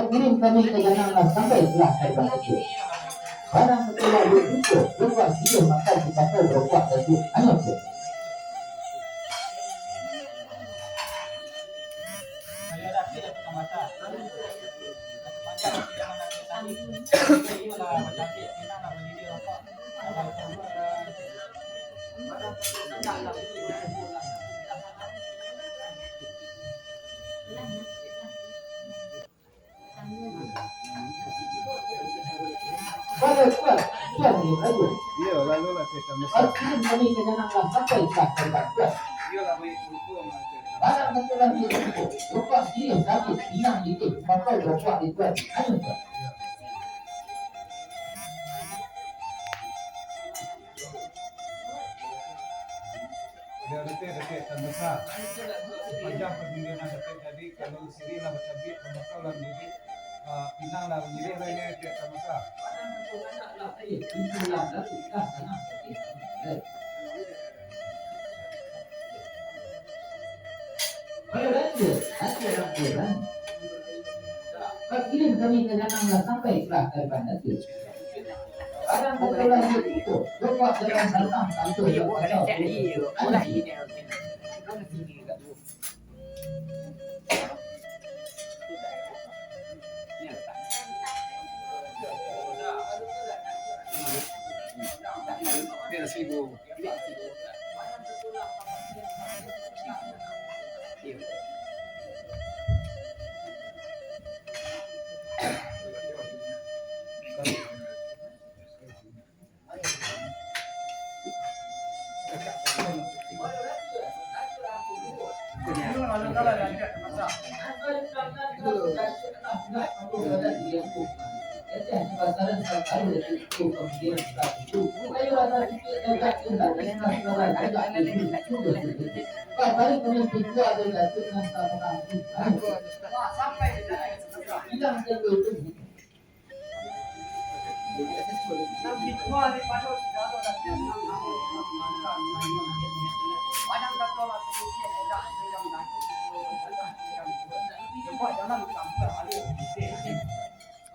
Kirim kami ke jangan sampai selesai bangkit. Barang setelah itu, lepas dia makan kita berbuat itu, hanya tu. Iya, lalu lah kita mesti. Kirim kami ke jangan sampai selesai bangkit. Iya lah, barang ketulah dia itu, lepas dia sakit, hilang itu, maka berbuat itu, hanya itu. Dia detik terbesar. Sepanjang perjalanan detik jadi kalau sini lah bercabit, maka lah menjadi pinang lah menjadi lainnya detik terbesar. Itulah kita sana. Kalau lanjut, ada aturan. Kirim kami ke sana sampai kelas daripada itu. Barang ketulah itu, lepas dengan datang satu yang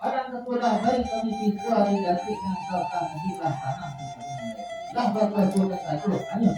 orang ketulah baik kami siswa diganti dengan serta di tanah. Lah bapak sudah satu hanya.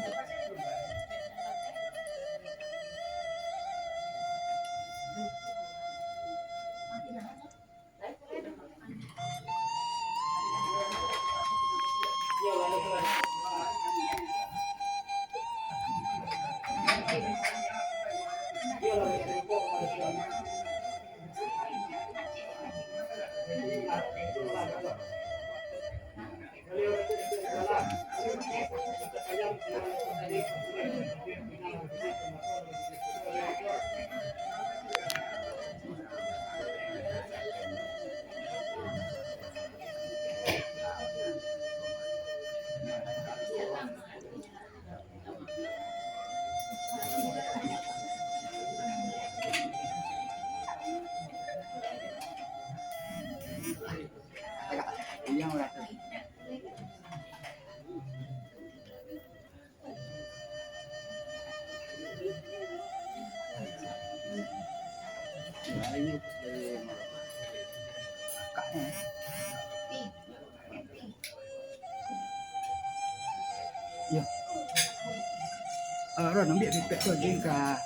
Rồi nó biết cái pet rồi nhưng cả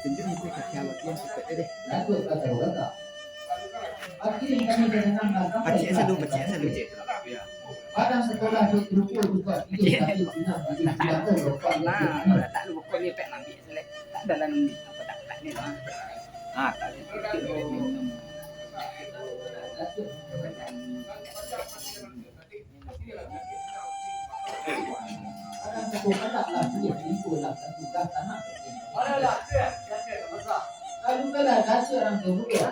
tính đến cái cả theo kia pet đây. Baca saya dulu cik. Kadang sekolah tu terukul juga. Nah, tak lu buku ni pet ambil selek. Tak dalam apa tak ni lah. Tak. Kadang sekolah taklah dia timbullah tugas anak. Kalau kalau kasih orang tua.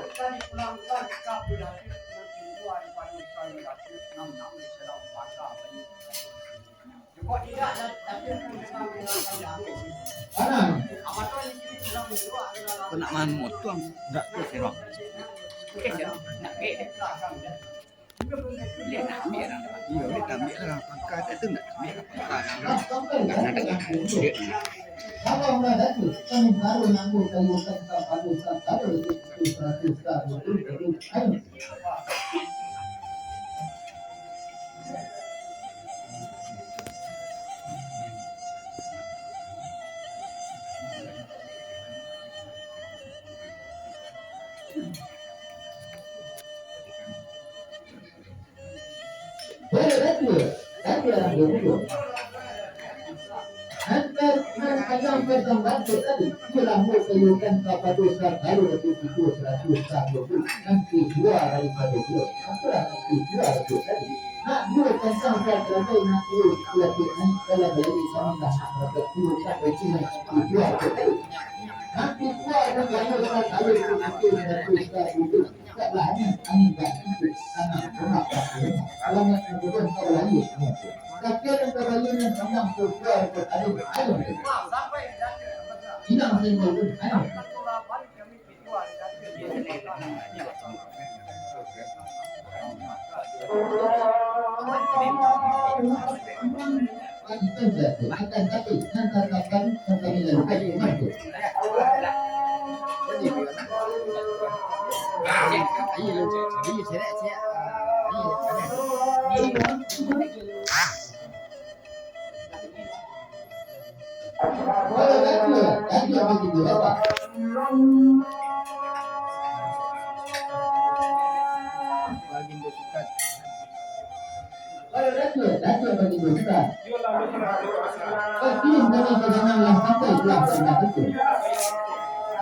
Kau nak main motor enggak ke serong. Nak ke. Dia nak ambil lah. Iya, dia ambil lah pangkat itu nak ambil pangkat. Karena dengan dia. Kalau nak tu, kan baru nanggu kayu tak padu tak itu 100 itu. Ayo. Yang berkembang tadi ialah mengusulkan kepada baru itu 120 nanti dua daripada dia apa nanti dua itu tadi nak dua tentang kerja nak dua lagi kalau dari kami dah berkumpul sampai sini dua itu tadi nanti kuat dan kalau ada itu itu sebelahnya angin dan itu anak rumah kalau nak kemudian kalau lagi tapi ada kebahagiaan yang memang kuat ada tidak mungkin ada akan tapi katakan kembali lagi itu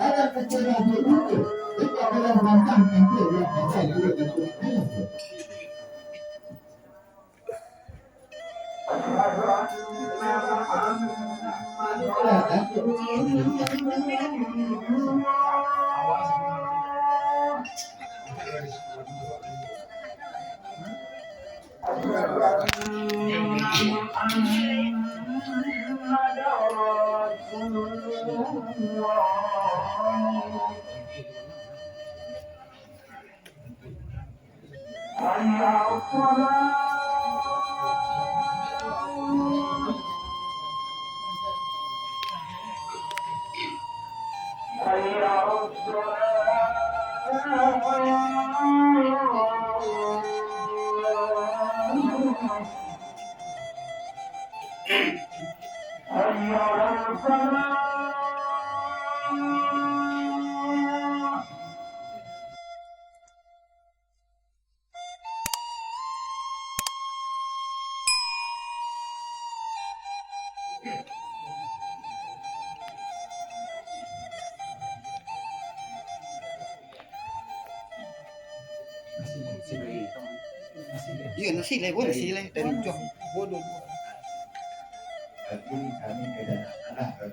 ada kecelakaan itu adalah mantan itu yang saya itu Iya nasi lah, boleh nasi lah dari jauh bodoh. Kami tidak sampai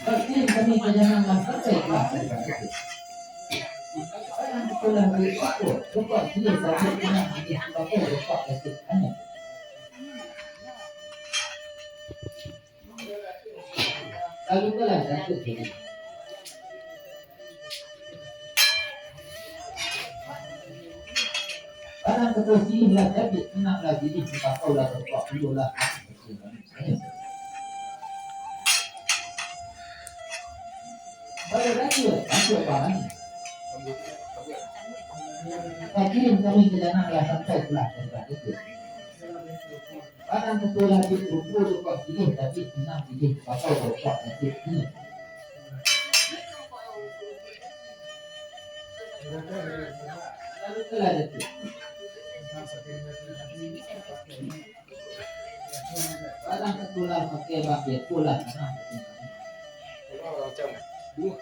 Pasti kami jangan sampai orang itu lupa dia sampai punya apa lupa itu hanya lalu kelas itu karena keposisi lah tapi senang lagi di apa ulah lupa ulah Aku apaan? Tapi kami tidak nak sampai kelas itu. Kadang sekolah di buku kok ini tapi senang ini apa kok ini. Lalu kelas itu. Kadang sekolah pakai pakai sekolah senang. Dua.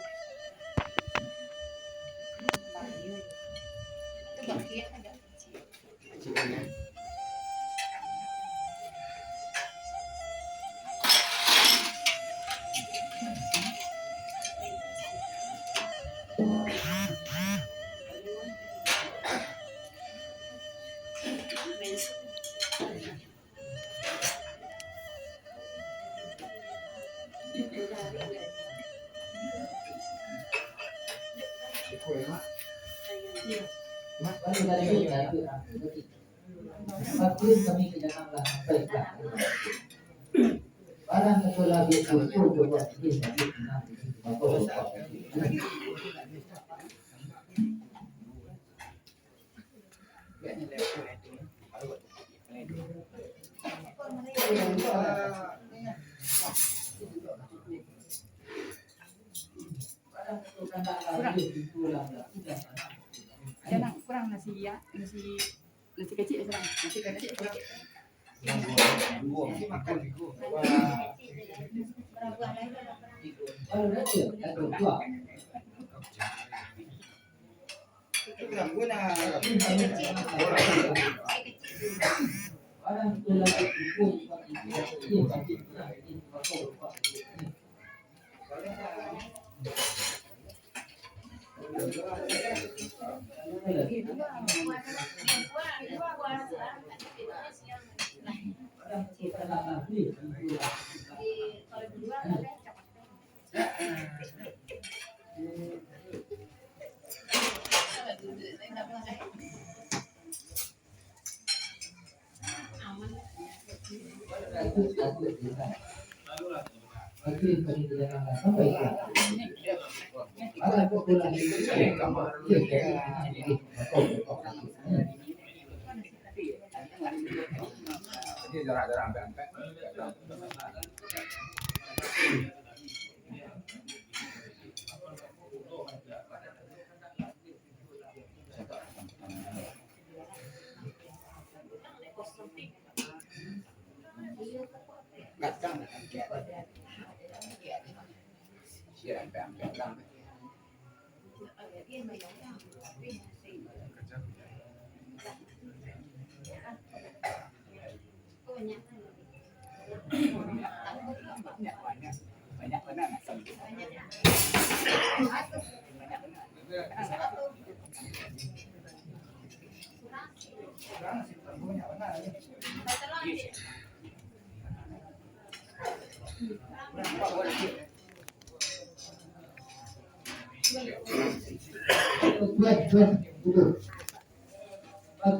Kami tidak akan sampai kelas. Barang sekolah itu coba ini tapi Jangan kurang nasi ya, nasi kecil serang, nasi kecil.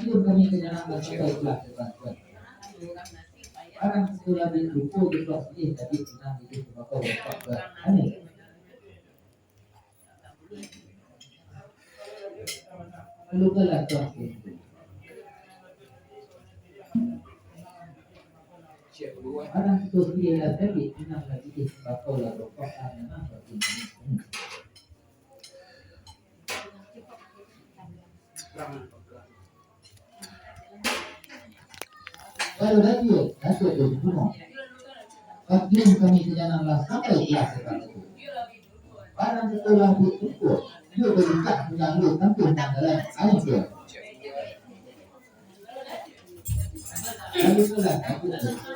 Kami kenyamanan sampai kelas teman-teman. Orang sekolah di buku di kelas ini tadi senang itu sebab aneh. Lalu kelas kelas itu. Orang sekolah tadi senang lagi di sebab aneh apa ini. Kalau radio itu semua. Pagi kami kenyamanan sampai kelas itu. Orang sekolah di buku dia berikut mengganggu tampil dalam air. Lalu kelas itu.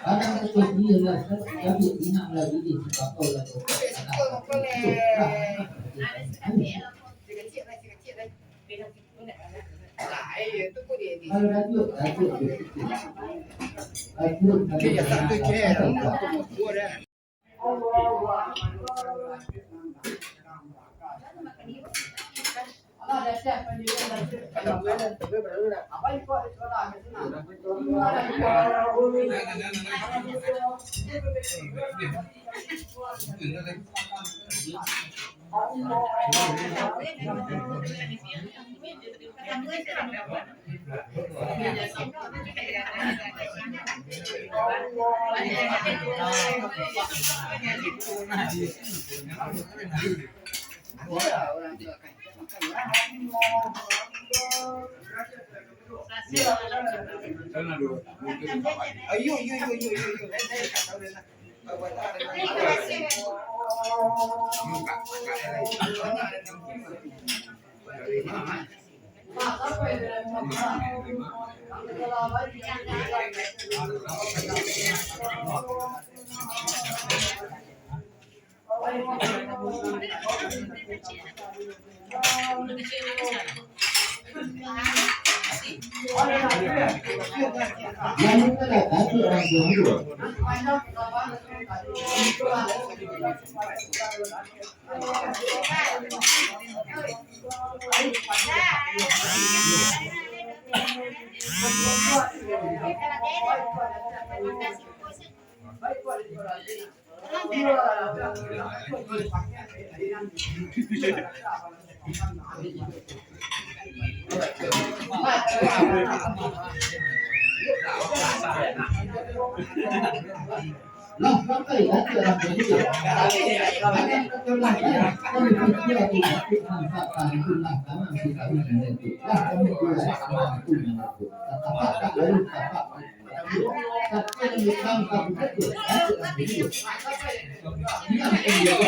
Orang sekolah dia lah tapi inang lagi di sebab Lah, sampai hati orang begitu. Akan keterbelakangan, kami berkira tidak manfaatkan itulah kanan kita itu. Lah, kami juga mampu mengaku. Kata-kata dari kata. Tapi yang ditangkap betul, hati orang begitu. Yang menjaga.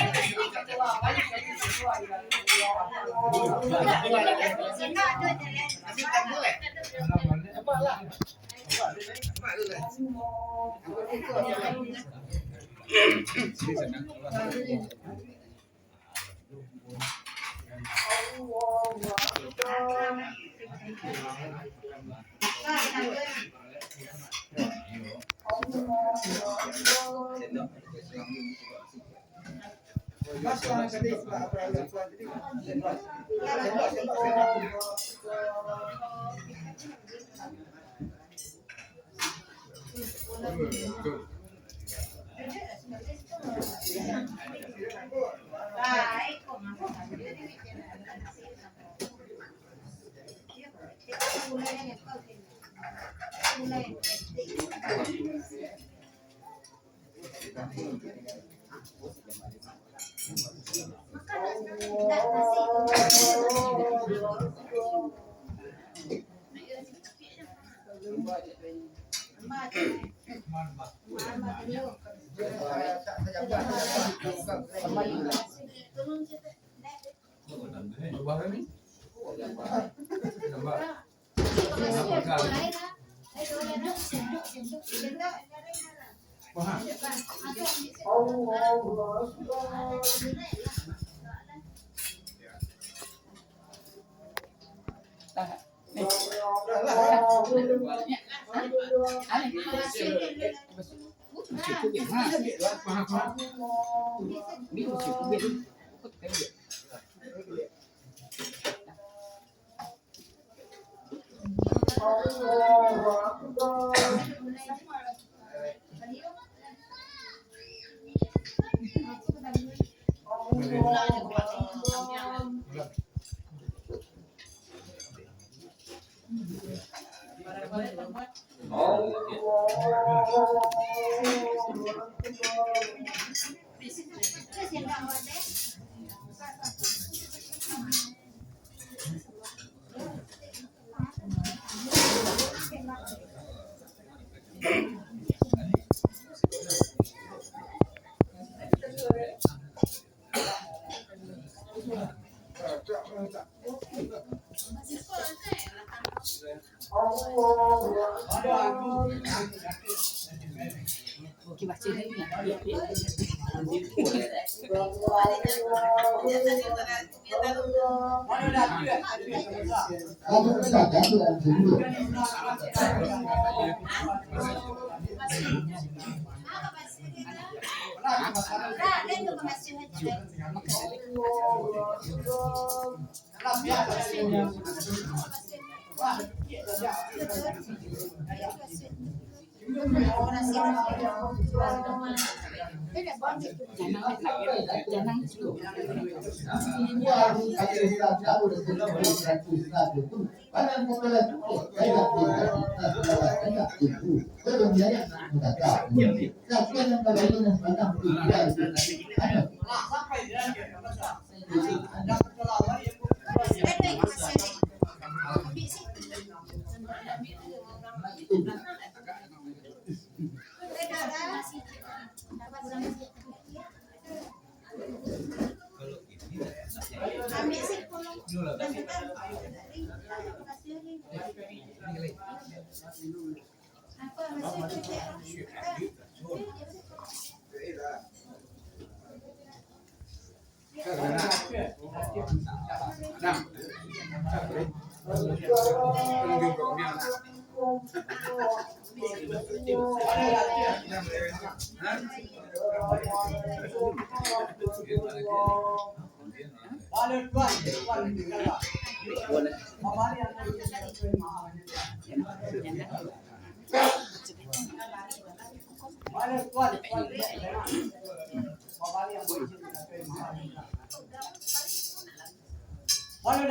Walaupun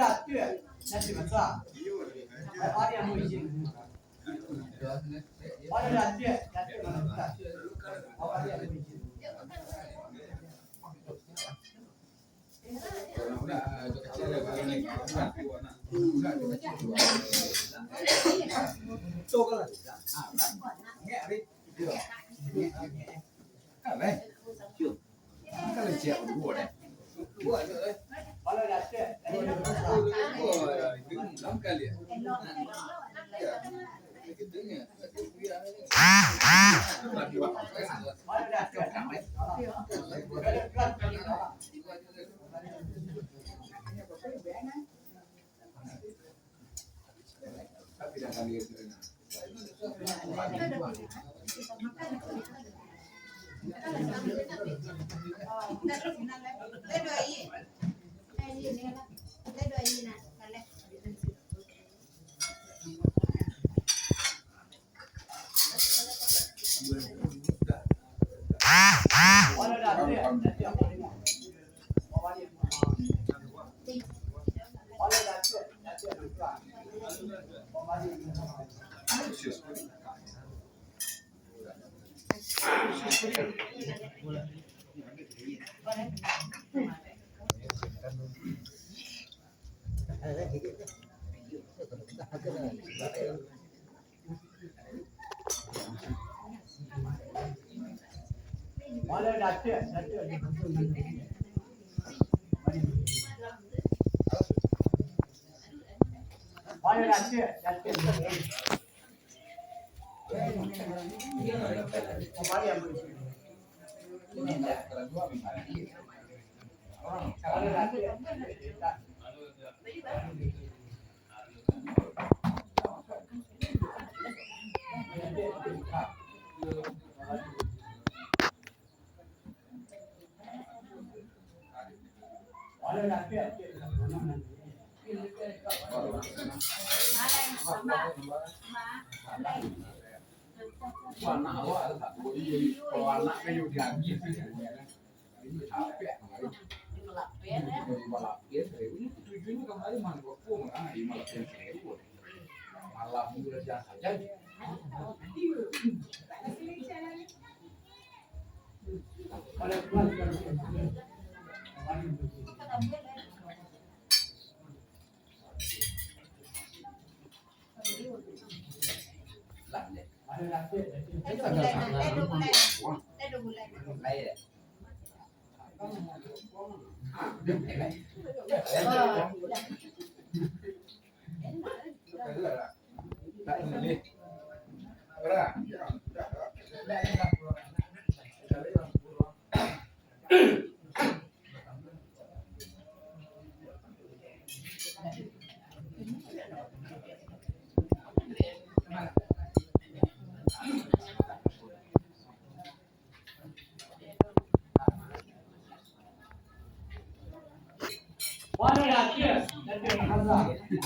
nanti masa, apa yang mau izin? Walaupun nanti masa, apa yang mau izin?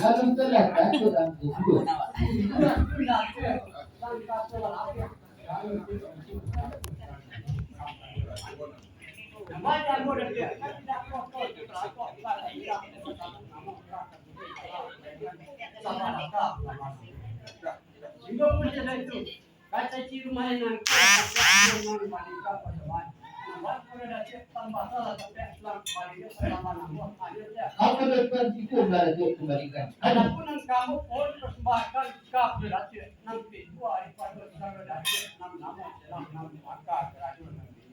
Dalam terletak dalam itu. Apa dapat itu berarti kembalikan? Adapun kamu pun persembahkan kap berarti nanti dua pada saudara berarti enam maka kerajaan nanti.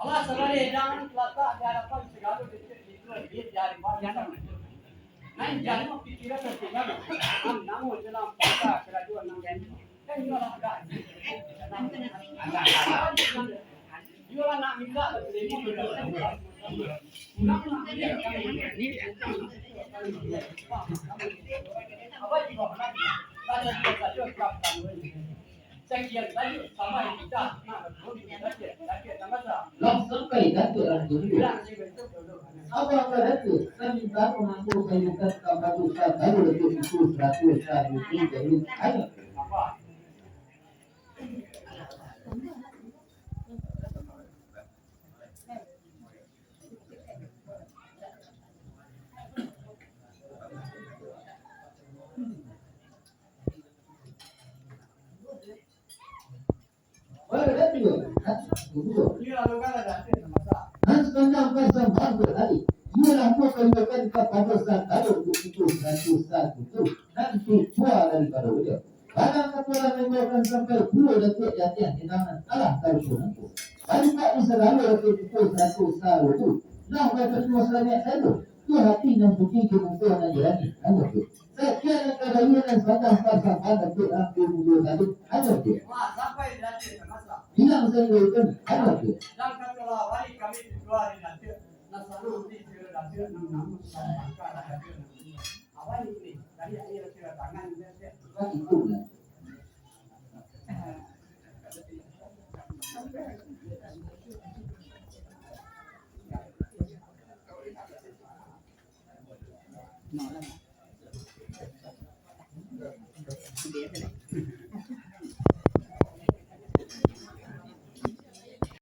Allah sekali jangan letak di hadapan segala itu dari mana. Nan jangan pikiran tertinggal. Namun dalam maka kerajaan nanti. Kan jualan ada. Jualan nak minta lebih Langsung kaitan dengan itu. Apa itu? Kita mengaku kaitan kapal besar baru itu 100 hari itu jadi ada. sayukan kepada satu itu nanti buah daripada beliau. Kadang kepala menjauhkan sampai 2 detik jatian di tangan Allah tahu nanti. Kalau tak bisa lalu pukul 100 tahun itu, nah mereka semua selamat saja. Itu hati dan bukti kemampuan yang jalan. Hanya itu. Sekian kebahagiaan sahaja pasang pada ambil mulut tadi. Hanya itu. Wah, sampai nanti masa. Hilang sayukan. Hanya itu. Dan kalau hari kami dua hari nanti, nasalu di nanti namun sama nanti. Awal ini dari akhir kira tangan nanti. Itu lah. Dia